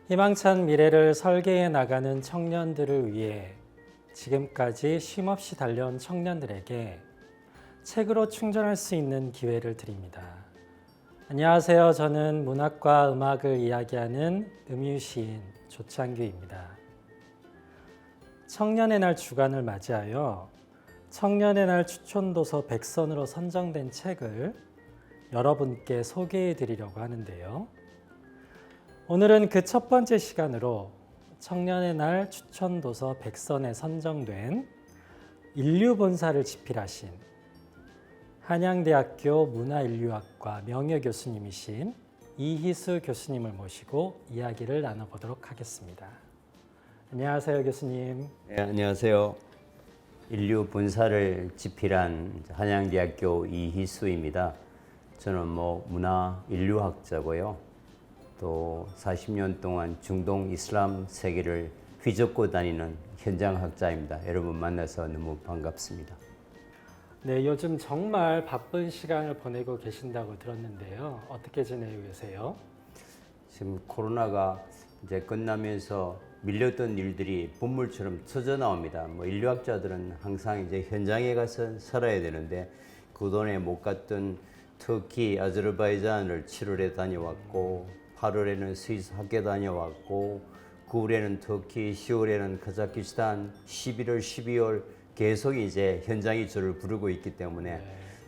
희망찬 미래를 설계해 나가는 청년들을 위해 지금까지 쉼없이 달려온 청년들에게 책으로 충전할 수 있는 기회를 드립니다. 안녕하세요. 저는 문학과 음악을 이야기하는 음유시인 조창규입니다. 청년의 날 주간을 맞이하여 청년의 날 추천도서 100선으로 선정된 책을 여러분께 소개해 드리려고 하는데요. 오늘은 그 첫 번째 시간으로 청년의 날 추천도서 100선에 선정된 인류본사를 집필하신 한양대학교 문화인류학과 명예교수님이신 이희수 교수님을 모시고 이야기를 나눠보도록 하겠습니다. 안녕하세요, 교수님. 네, 안녕하세요. 인류본사를 집필한 한양대학교 이희수입니다. 저는 문화인류학자고요. 또 40년 동안 중동 이슬람 세계를 휘젓고 다니는 현장학자입니다. 여러분 만나서 너무 반갑습니다. 네, 요즘 정말 바쁜 시간을 보내고 계신다고 들었는데요. 어떻게 지내고 계세요? 지금 코로나가 이제 끝나면서 밀렸던 일들이 본물처럼 터져 나옵니다. 인류학자들은 항상 이제 현장에 가서 살아야 되는데 그동안에 못 갔던 터키, 아제르바이잔을 7월에 다녀왔고 8월에는 스위스 학교 다녀왔고 9월에는 터키, 10월에는 카자흐스탄, 11월, 12월 계속 이제 현장이 저를 부르고 있기 때문에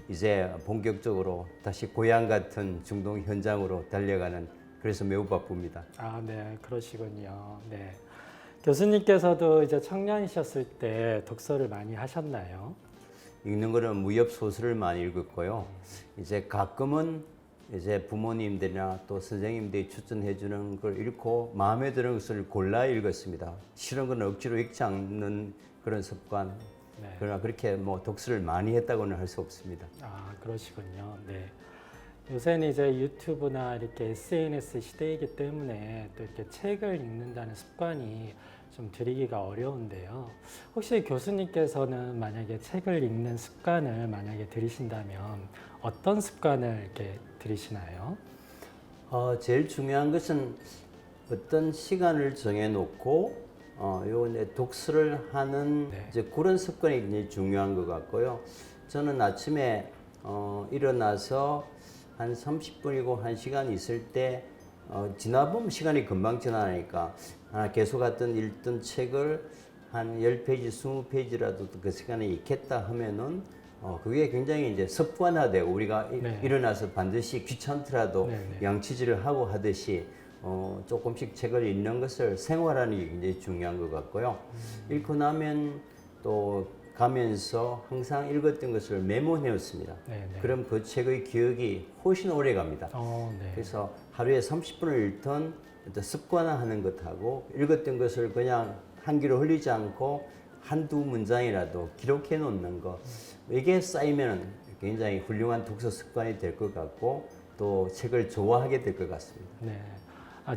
이제 본격적으로 다시 고향 같은 중동 현장으로 달려가는 그래서 매우 바쁩니다. 아, 네, 그러시군요. 네. 교수님께서도 이제 청년이셨을 때 독서를 많이 하셨나요? 읽는 거는 무협 소설을 많이 읽었고요. 이제 가끔은 이제 부모님들이나 또 선생님들이 추천해 주는 걸 읽고 마음에 드는 것을 골라 읽었습니다. 싫은 건 억지로 읽지 않는 그런 습관. 네. 그러나 그렇게 독서를 많이 했다고는 할 수 없습니다. 아, 그러시군요. 네. 요새는 이제 유튜브나 이렇게 SNS 시대이기 때문에 또 이렇게 책을 읽는다는 습관이 좀 들이기가 어려운데요. 혹시 교수님께서는 만약에 책을 읽는 습관을 만약에 들이신다면 어떤 습관을 이렇게 들이시나요? 제일 중요한 것은 어떤 시간을 정해놓고 요 독서를 하는 이제 그런 습관이 굉장히 중요한 것 같고요. 저는 아침에 일어나서 한 30분이고 1시간 있을 때 지나보면 시간이 금방 지나니까 계속 읽던 책을 한 10페이지, 20페이지라도 그 시간에 읽겠다 하면은 그게 굉장히 이제 습관화되고 우리가 일어나서 반드시 귀찮더라도 양치질을 하고 하듯이 조금씩 책을 읽는 것을 생활하는 게 굉장히 중요한 것 같고요. 읽고 나면 또 가면서 항상 읽었던 것을 메모해놓습니다. 그럼 그 책의 기억이 훨씬 오래 갑니다. 그래서 하루에 30분을 읽던 습관화하는 것하고 읽었던 것을 그냥 한 귀로 흘리지 않고 한두 문장이라도 기록해 놓는 것 이게 쌓이면 굉장히 훌륭한 독서 습관이 될 것 같고 또 책을 좋아하게 될 것 같습니다. 네.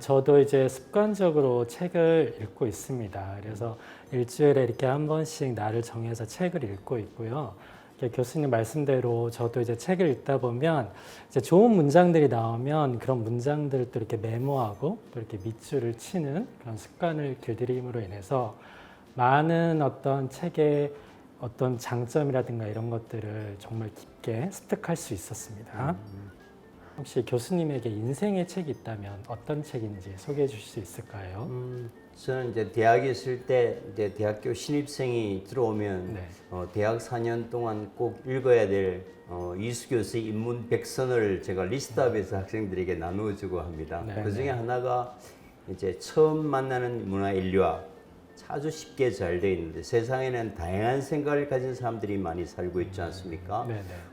저도 이제 습관적으로 책을 읽고 있습니다. 그래서 일주일에 이렇게 한 번씩 날을 정해서 책을 읽고 있고요. 교수님 말씀대로 저도 이제 책을 읽다 보면 이제 좋은 문장들이 나오면 그런 문장들을 또 이렇게 메모하고 또 이렇게 밑줄을 치는 그런 습관을 길들임으로 인해서 많은 어떤 책의 어떤 장점이라든가 이런 것들을 정말 깊게 습득할 수 있었습니다. 혹시 교수님에게 인생의 책이 있다면 어떤 책인지 소개해 주실 수 있을까요? 저는 이제 대학에 있을 때 이제 대학교 신입생이 들어오면 대학 4년 동안 꼭 읽어야 될 이수 교수의 인문 100선을 제가 리스트업해서 학생들에게 나누어주고 합니다. 그 중에 하나가 이제 처음 만나는 문화인류학 아주 쉽게 잘 되어 있는데 세상에는 다양한 생각을 가진 사람들이 많이 살고 있지 않습니까?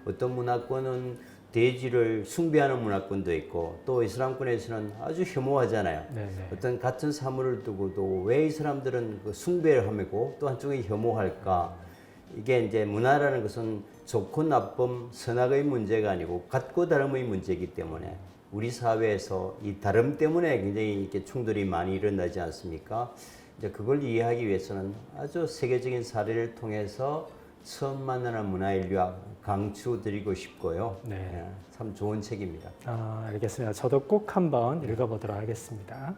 어떤 문화권은 돼지를 숭배하는 문화권도 있고 또 이슬람권에서는 아주 혐오하잖아요. 어떤 같은 사물을 두고도 왜 이 사람들은 그 숭배를 하고 또 한쪽이 혐오할까? 이게 이제 문화라는 것은 좋고 나쁨, 선악의 문제가 아니고 같고 다름의 문제이기 때문에 우리 사회에서 이 다름 때문에 굉장히 이렇게 충돌이 많이 일어나지 않습니까? 이제 그걸 이해하기 위해서는 아주 세계적인 사례를 통해서 처음 만나는 문화인류학 강추드리고 싶고요. 참 좋은 책입니다. 알겠습니다. 저도 꼭 한번 읽어보도록 하겠습니다.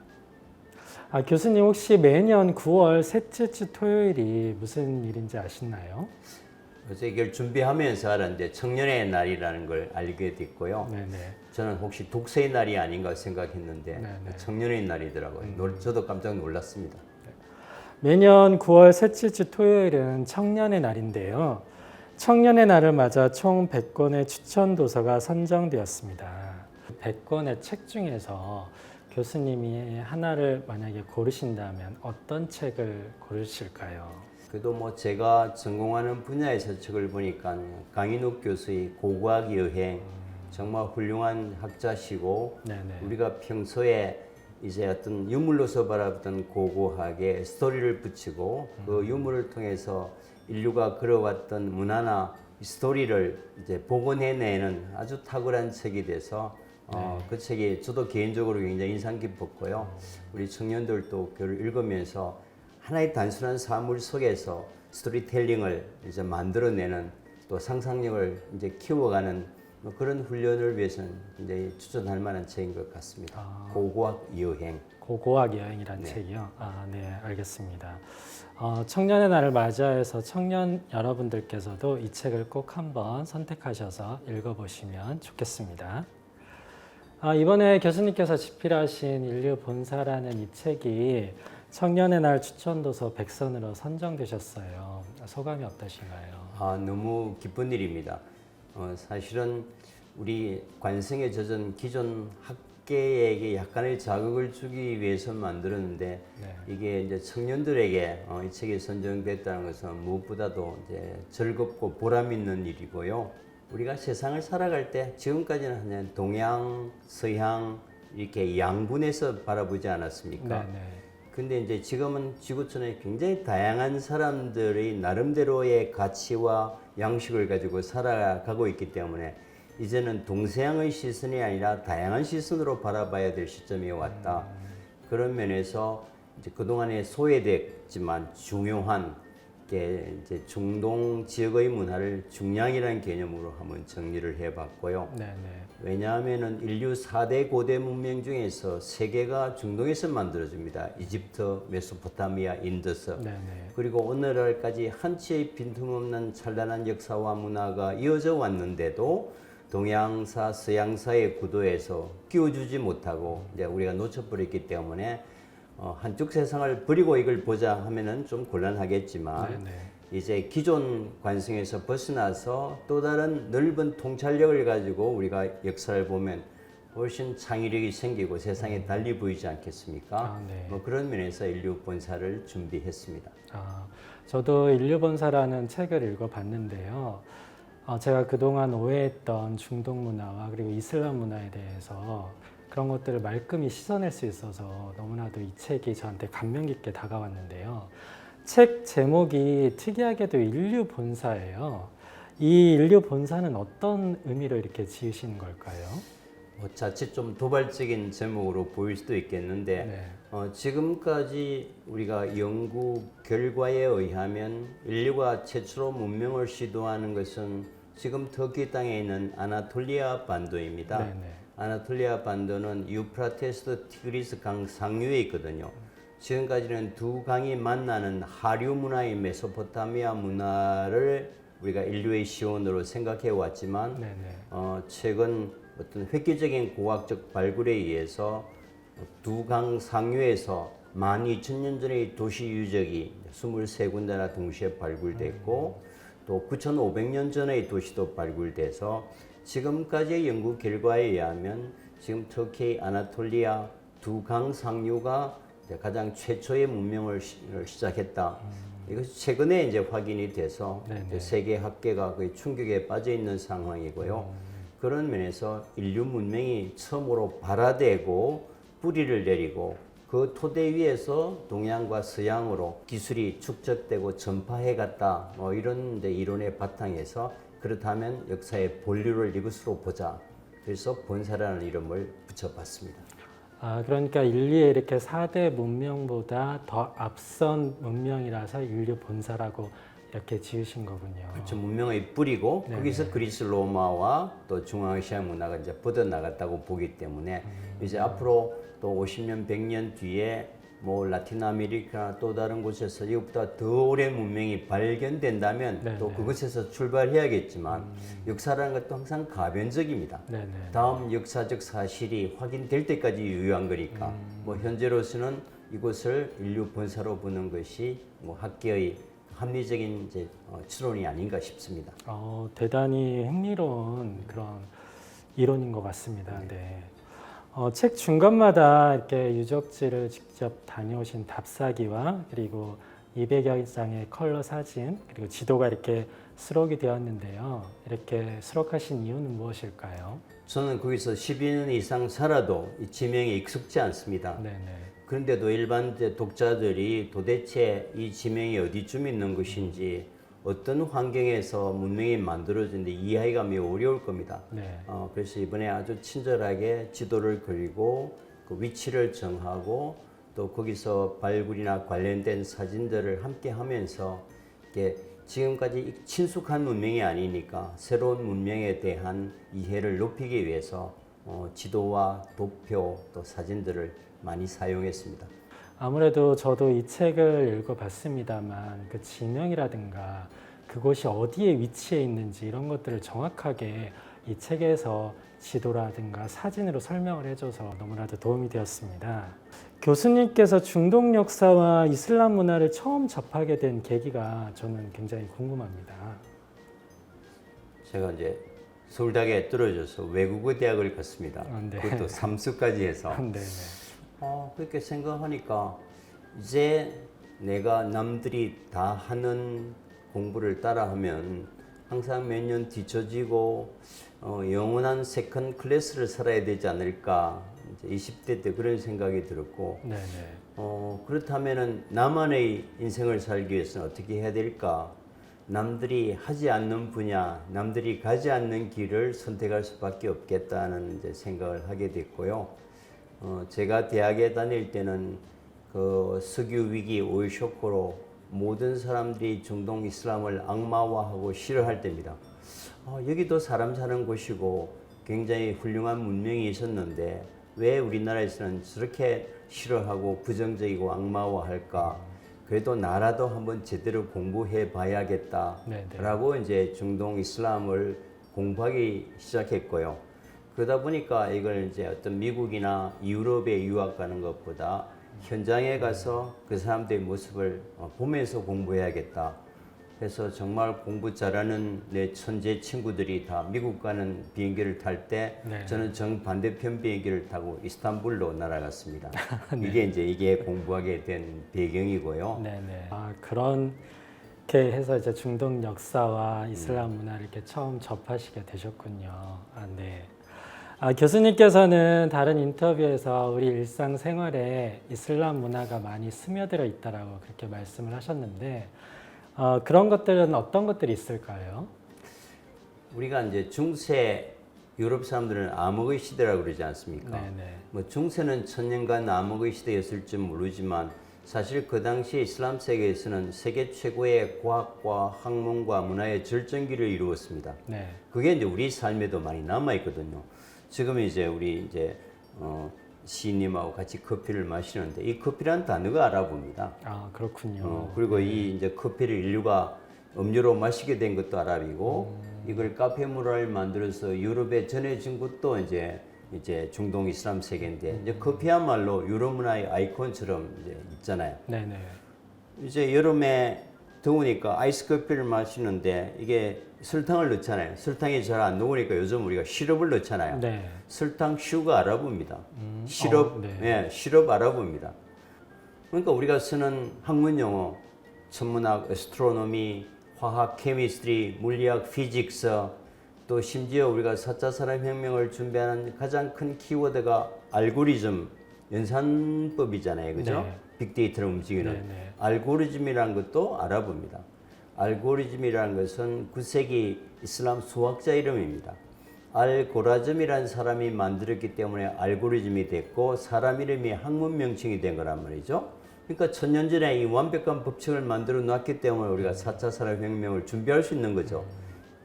교수님 혹시 매년 9월 셋째 주 토요일이 무슨 일인지 아시나요? 그래서 이걸 준비하면서 알았는데 청년의 날이라는 걸 알게 됐고요. 네네. 저는 혹시 독서의 날이 아닌가 생각했는데 네네. 청년의 날이더라고요. 저도 깜짝 놀랐습니다. 매년 9월 셋째 주 토요일은 청년의 날인데요. 청년의 날을 맞아 총 100권의 추천 도서가 선정되었습니다. 100권의 책 중에서 교수님이 하나를 만약에 고르신다면 어떤 책을 고르실까요? 그래도 뭐 제가 전공하는 분야에서 책을 보니까 강인욱 교수의 고고학 여행 정말 훌륭한 학자시고 네네. 우리가 평소에 이제 어떤 유물로서 바라보던 고고학에 스토리를 붙이고 그 유물을 통해서 인류가 걸어왔던 문화나 스토리를 이제 복원해내는 아주 탁월한 책이 돼서 그 책이 저도 개인적으로 굉장히 인상 깊었고요. 우리 청년들도 그걸 읽으면서 하나의 단순한 사물 속에서 스토리텔링을 이제 만들어내는 또 상상력을 이제 키워가는 뭐 그런 훈련을 위해서는 굉장히 추천할 만한 책인 것 같습니다. 고고학 여행. 고고학 여행이란 책이요? 네, 알겠습니다. 청년의 날을 맞이해서 청년 여러분들께서도 이 책을 꼭 한번 선택하셔서 읽어보시면 좋겠습니다. 이번에 교수님께서 집필하신 인류 본사라는 이 책이 청년의 날 추천도서 100선으로 선정되셨어요. 소감이 어떠신가요? 너무 기쁜 일입니다. 사실은 우리 관성에 젖은 기존 학계에게 약간의 자극을 주기 위해서 만들었는데 이게 이제 청년들에게 이 책이 선정됐다는 것은 무엇보다도 이제 즐겁고 보람 있는 일이고요. 우리가 세상을 살아갈 때 지금까지는 그냥 동양, 서양 이렇게 양분해서 바라보지 않았습니까? 근데 이제 지금은 지구촌에 굉장히 다양한 사람들이 나름대로의 가치와 양식을 가지고 살아가고 있기 때문에 이제는 동서양의 시선이 아니라 다양한 시선으로 바라봐야 될 시점이 왔다. 그런 면에서 이제 그동안에 소외됐지만 중요한 게 이제 중동 지역의 문화를 중량이라는 개념으로 한번 정리를 해봤고요. 왜냐하면은 인류 4대 고대 문명 중에서 3개가 중동에서 만들어집니다. 이집트, 메소포타미아, 인더스. 그리고 오늘날까지 한치의 빈틈없는 찬란한 역사와 문화가 이어져 왔는데도 동양사, 서양사의 구도에서 끼워주지 못하고 이제 우리가 놓쳐버렸기 때문에 한쪽 세상을 버리고 이걸 보자 하면은 좀 곤란하겠지만 이제 기존 관성에서 벗어나서 또 다른 넓은 통찰력을 가지고 우리가 역사를 보면 훨씬 창의력이 생기고 세상에 달리 보이지 않겠습니까? 뭐 그런 면에서 인류 본사를 준비했습니다. 저도 인류 본사라는 책을 읽어봤는데요. 제가 그동안 오해했던 중동 문화와 그리고 이슬람 문화에 대해서 그런 것들을 말끔히 씻어낼 수 있어서 너무나도 이 책이 저한테 감명 깊게 다가왔는데요. 책 제목이 특이하게도 인류 본사예요. 이 인류 본사는 어떤 의미로 이렇게 지으신 걸까요? 자칫 좀 도발적인 제목으로 보일 수도 있겠는데 지금까지 우리가 연구 결과에 의하면 인류가 최초로 문명을 시도하는 것은 지금 터키 땅에 있는 아나톨리아 반도입니다. 아나톨리아 반도는 유프라테스 티그리스 강 상류에 있거든요. 지금까지는 두 강이 만나는 하류 문화인 메소포타미아 문화를 우리가 인류의 시원으로 생각해 왔지만 최근 어떤 획기적인 고학적 발굴에 의해서 두 강 상류에서 12,000년 전의 도시 유적이 23군데나 동시에 발굴됐고 또 9,500년 전의 도시도 발굴돼서 지금까지의 연구 결과에 의하면 지금 터키 아나톨리아 두 강 상류가 가장 최초의 문명을 시작했다. 이것이 최근에 이제 확인이 돼서 세계 학계가 거의 충격에 빠져 있는 상황이고요. 그런 면에서 인류 문명이 처음으로 발화되고 뿌리를 내리고 그 토대 위에서 동양과 서양으로 기술이 축적되고 전파해 갔다. 뭐 이런 이론의 바탕에서 그렇다면 역사의 본류를 이것으로 보자. 그래서 본사라는 이름을 붙여봤습니다. 그러니까 인류의 이렇게 4대 문명보다 더 앞선 문명이라서 인류 본사라고 이렇게 지으신 거군요. 그렇죠. 문명의 뿌리고 거기서 그리스 로마와 또 중앙아시아 문화가 이제 뻗어 나갔다고 보기 때문에 이제 앞으로 또 50년, 100년 뒤에 뭐 라틴 아메리카나 또 다른 곳에서 이것보다 더 오랜 문명이 발견된다면 네네. 또 그것에서 출발해야겠지만 역사라는 것도 항상 가변적입니다. 네네. 다음 역사적 사실이 확인될 때까지 유효한 거니까 뭐 현재로서는 이곳을 인류 본사로 보는 것이 뭐 학계의 합리적인 이제 추론이 아닌가 싶습니다. 대단히 흥미로운 그런 이론인 것 같습니다. 네. 책 중간마다 이렇게 유적지를 직접 다녀오신 답사기와 그리고 200여 장의 컬러 사진 그리고 지도가 이렇게 수록이 되었는데요. 이렇게 수록하신 이유는 무엇일까요? 저는 거기서 12년 이상 살아도 이 지명에 익숙지 않습니다. 네네. 그런데도 일반 독자들이 도대체 이 지명이 어디쯤 있는 것인지 어떤 환경에서 문명이 만들어졌는지 이해하기가 매우 어려울 겁니다. 네. 그래서 이번에 아주 친절하게 지도를 그리고 그 위치를 정하고 또 거기서 발굴이나 관련된 사진들을 함께 하면서 이게 지금까지 친숙한 문명이 아니니까 새로운 문명에 대한 이해를 높이기 위해서 지도와 도표 또 사진들을 많이 사용했습니다. 아무래도 저도 이 책을 읽어봤습니다만 그 지명이라든가 그곳이 어디에 위치해 있는지 이런 것들을 정확하게 이 책에서 지도라든가 사진으로 설명을 해줘서 너무나도 도움이 되었습니다. 교수님께서 중동 역사와 이슬람 문화를 처음 접하게 된 계기가 저는 굉장히 궁금합니다. 제가 이제 서울대학에 떨어져서 외국어 대학을 갔습니다. 네. 그것도 삼수까지 해서. 네네. 그렇게 생각하니까 이제 내가 남들이 다 하는 공부를 따라하면 항상 몇 년 뒤처지고 영원한 세컨 클래스를 살아야 되지 않을까. 이제 20대 때 그런 생각이 들었고 네네. 그렇다면은 나만의 인생을 살기 위해서는 어떻게 해야 될까? 남들이 하지 않는 분야, 남들이 가지 않는 길을 선택할 수밖에 없겠다는 이제 생각을 하게 됐고요. 제가 대학에 다닐 때는 그 석유 위기 오일 쇼크로 모든 사람들이 중동 이슬람을 악마화하고 싫어할 때입니다. 여기도 사람 사는 곳이고 굉장히 훌륭한 문명이 있었는데 왜 우리나라에서는 저렇게 싫어하고 부정적이고 악마화할까? 그래도 나라도 한번 제대로 공부해 봐야겠다라고 이제 중동 이슬람을 공부하기 시작했고요. 그러다 보니까 이걸 이제 어떤 미국이나 유럽에 유학 가는 것보다 현장에 가서 그 사람들의 모습을 보면서 공부해야겠다. 그래서 정말 공부 잘하는 내 천재 친구들이 다 미국 가는 비행기를 탈 때 저는 정반대편 비행기를 타고 이스탄불로 날아갔습니다. 네. 이게 공부하게 된 배경이고요. 네네. 그렇게 해서 이제 중동 역사와 이슬람 문화를 이렇게 처음 접하시게 되셨군요. 네. 교수님께서는 다른 인터뷰에서 우리 일상생활에 이슬람 문화가 많이 스며들어 있다라고 그렇게 말씀을 하셨는데 그런 것들은 어떤 것들이 있을까요? 우리가 이제 중세 유럽 사람들은 암흑의 시대라고 그러지 않습니까? 네네. 뭐 중세는 천년간 암흑의 시대였을지 모르지만 사실 그 당시 이슬람 세계에서는 세계 최고의 과학과 학문과 문화의 절정기를 이루었습니다. 네. 그게 이제 우리 삶에도 많이 남아 있거든요. 지금 이제 우리 이제 시인님하고 같이 커피를 마시는데 이 커피라는 단어가 아랍어입니다. 그렇군요. 그리고 이 이제 커피를 인류가 음료로 마시게 된 것도 아랍이고 이걸 카페문화를 만들어서 유럽에 전해진 것도 이제 중동 이슬람 세계인데 이제 커피야말로 유럽 문화의 아이콘처럼 이제 있잖아요. 네네. 이제 여름에 더우니까 아이스 커피를 마시는데 이게 설탕을 넣잖아요. 설탕이 잘 안 녹으니까 요즘 우리가 시럽을 넣잖아요. 네. 설탕 슈가 아랍어입니다. 시럽, 시럽 아랍어입니다. 그러니까 우리가 쓰는 학문 용어, 천문학, 애스트로노미, 화학, 케미스트리, 물리학, 피직스, 또 심지어 우리가 4차 산업혁명을 준비하는 가장 큰 키워드가 알고리즘, 연산법이잖아요. 그죠? 네. 빅데이터를 움직이는. 네네. 알고리즘이라는 것도 아랍어입니다. 알고리즘이라는 것은 9세기 이슬람 수학자 이름입니다. 알고라즘이라는 사람이 만들었기 때문에 알고리즘이 됐고 사람 이름이 학문 명칭이 된 거란 말이죠. 그러니까 천년 전에 이 완벽한 법칙을 만들어 놨기 때문에 우리가 4차 산업혁명을 준비할 수 있는 거죠.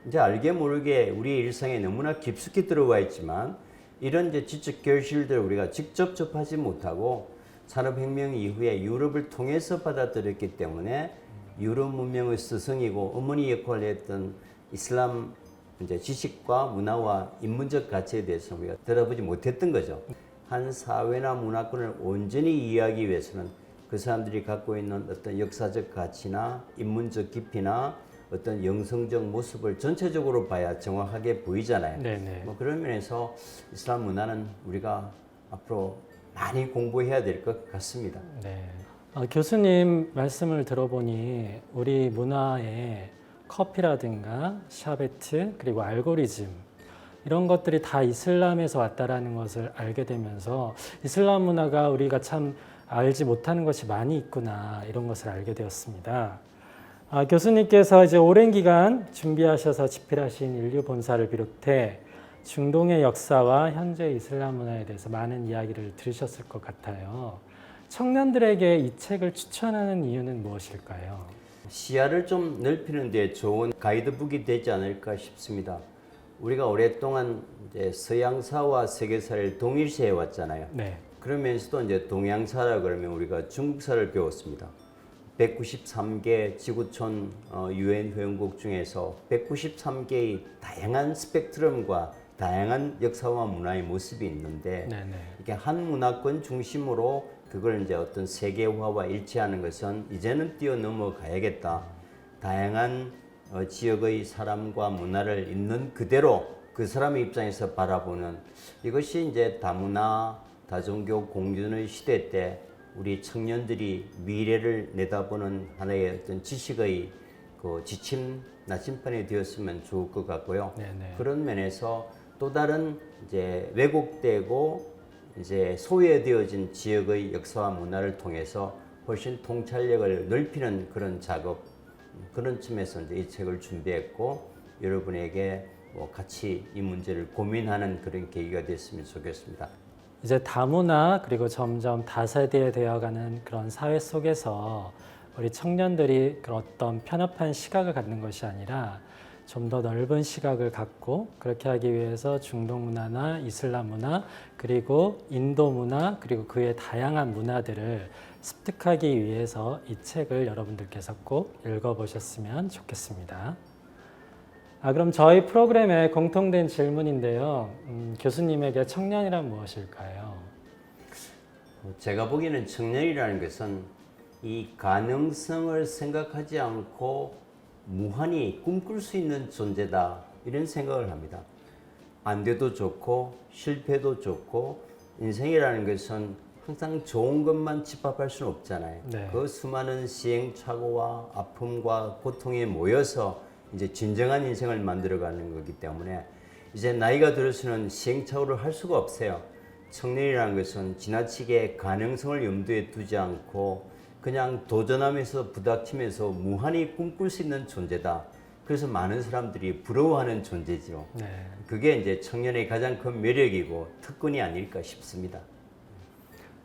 이제 알게 모르게 우리 일상에 너무나 깊숙이 들어와 있지만 이런 이제 지적 결실들을 우리가 직접 접하지 못하고 산업혁명 이후에 유럽을 통해서 받아들였기 때문에 유럽 문명의 스승이고 어머니 역할을 했던 이슬람 이제 지식과 문화와 인문적 가치에 대해서 우리가 들어보지 못했던 거죠. 한 사회나 문화권을 온전히 이해하기 위해서는 그 사람들이 갖고 있는 어떤 역사적 가치나 인문적 깊이나 어떤 영성적 모습을 전체적으로 봐야 정확하게 보이잖아요. 네네. 뭐 그런 면에서 이슬람 문화는 우리가 앞으로 많이 공부해야 될 것 같습니다. 네. 교수님 말씀을 들어보니 우리 문화에 커피라든가 샤베트 그리고 알고리즘 이런 것들이 다 이슬람에서 왔다라는 것을 알게 되면서 이슬람 문화가 우리가 참 알지 못하는 것이 많이 있구나 이런 것을 알게 되었습니다. 교수님께서 이제 오랜 기간 준비하셔서 집필하신 인류 본사를 비롯해 중동의 역사와 현재 이슬람 문화에 대해서 많은 이야기를 들으셨을 것 같아요. 청년들에게 이 책을 추천하는 이유는 무엇일까요? 시야를 좀 넓히는 데 좋은 가이드북이 되지 않을까 싶습니다. 우리가 오랫동안 이제 서양사와 세계사를 동일시해 왔잖아요. 네. 그러면서도 이제 동양사라 그러면 우리가 중국사를 배웠습니다. 193개 지구촌 유엔 회원국 중에서 193개의 다양한 스펙트럼과 다양한 역사와 문화의 모습이 있는데 네네. 이렇게 한 문화권 중심으로 그걸 이제 어떤 세계화와 일치하는 것은 이제는 뛰어넘어가야겠다. 다양한 지역의 사람과 문화를 있는 그대로 그 사람의 입장에서 바라보는 이것이 이제 다문화, 다종교 공존의 시대 때 우리 청년들이 미래를 내다보는 하나의 어떤 지식의 그 지침 나침반이 되었으면 좋을 것 같고요. 네네. 그런 면에서 또 다른 이제 왜곡되고 이제 소외되어진 지역의 역사와 문화를 통해서 훨씬 통찰력을 넓히는 그런 작업, 그런 쯤에서 이제 이 책을 준비했고 여러분에게 뭐 같이 이 문제를 고민하는 그런 계기가 됐으면 좋겠습니다. 이제 다문화 그리고 점점 다세대 되어가는 그런 사회 속에서 우리 청년들이 그런 어떤 편협한 시각을 갖는 것이 아니라 좀 더 넓은 시각을 갖고 그렇게 하기 위해서 중동 문화나 이슬람 문화 그리고 인도 문화 그리고 그의 다양한 문화들을 습득하기 위해서 이 책을 여러분들께서 꼭 읽어보셨으면 좋겠습니다. 그럼 저희 프로그램의 공통된 질문인데요. 교수님에게 청년이란 무엇일까요? 제가 보기에는 청년이라는 것은 이 가능성을 생각하지 않고 무한히 꿈꿀 수 있는 존재다 이런 생각을 합니다. 안 돼도 좋고 실패도 좋고 인생이라는 것은 항상 좋은 것만 집합할 수는 없잖아요. 네. 그 수많은 시행착오와 아픔과 고통이 모여서 이제 진정한 인생을 만들어가는 거기 때문에 이제 나이가 들어서는 시행착오를 할 수가 없어요. 청년이라는 것은 지나치게 가능성을 염두에 두지 않고 그냥 도전하면서 부닥치면서 무한히 꿈꿀 수 있는 존재다. 그래서 많은 사람들이 부러워하는 존재죠. 네. 그게 이제 청년의 가장 큰 매력이고 특권이 아닐까 싶습니다.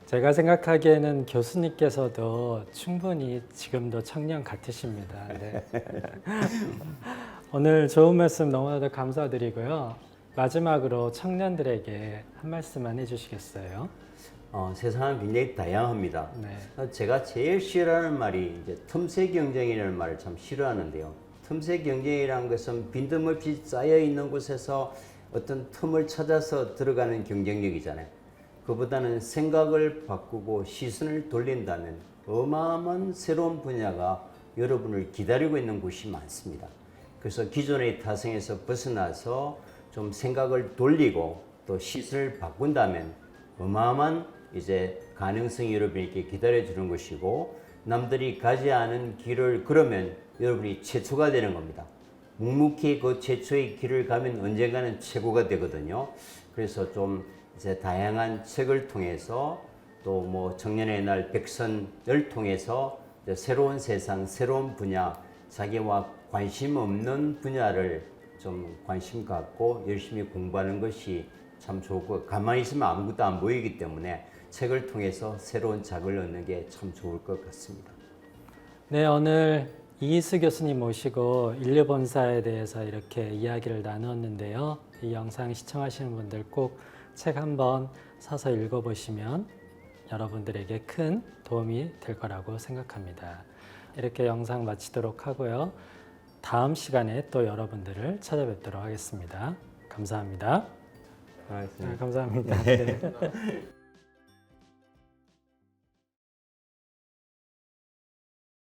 제가 생각하기에는 교수님께서도 충분히 지금도 청년 같으십니다. 네. 오늘 좋은 말씀 너무나도 감사드리고요. 마지막으로 청년들에게 한 말씀만 해주시겠어요? 세상은 굉장히 다양합니다. 네. 제가 제일 싫어하는 말이 이제 틈새 경쟁이라는 말을 참 싫어하는데요. 틈새 경쟁이라는 것은 빈틈없이 쌓여 있는 곳에서 어떤 틈을 찾아서 들어가는 경쟁력이잖아요. 그보다는 생각을 바꾸고 시선을 돌린다면 어마어마한 새로운 분야가 여러분을 기다리고 있는 곳이 많습니다. 그래서 기존의 타성에서 벗어나서 좀 생각을 돌리고 또 시선을 바꾼다면 어마어마한 이제 가능성이 여러분에게 기다려주는 것이고 남들이 가지 않은 길을 걸으면 여러분이 최초가 되는 겁니다. 묵묵히 그 최초의 길을 가면 언젠가는 최고가 되거든요. 그래서 좀 이제 다양한 책을 통해서 또 뭐 청년의 날 백선을 통해서 이제 새로운 세상, 새로운 분야, 자기와 관심 없는 분야를 좀 관심 갖고 열심히 공부하는 것이 참 좋고 가만히 있으면 아무것도 안 보이기 때문에 책을 통해서 새로운 자극을 얻는 게 참 좋을 것 같습니다. 네, 오늘 이희수 교수님 모시고 인류 본사에 대해서 이렇게 이야기를 나눴는데요. 이 영상 시청하시는 분들 꼭 책 한번 사서 읽어보시면 여러분들에게 큰 도움이 될 거라고 생각합니다. 이렇게 영상 마치도록 하고요. 다음 시간에 또 여러분들을 찾아뵙도록 하겠습니다. 감사합니다. 알겠습니다. 감사합니다. 네.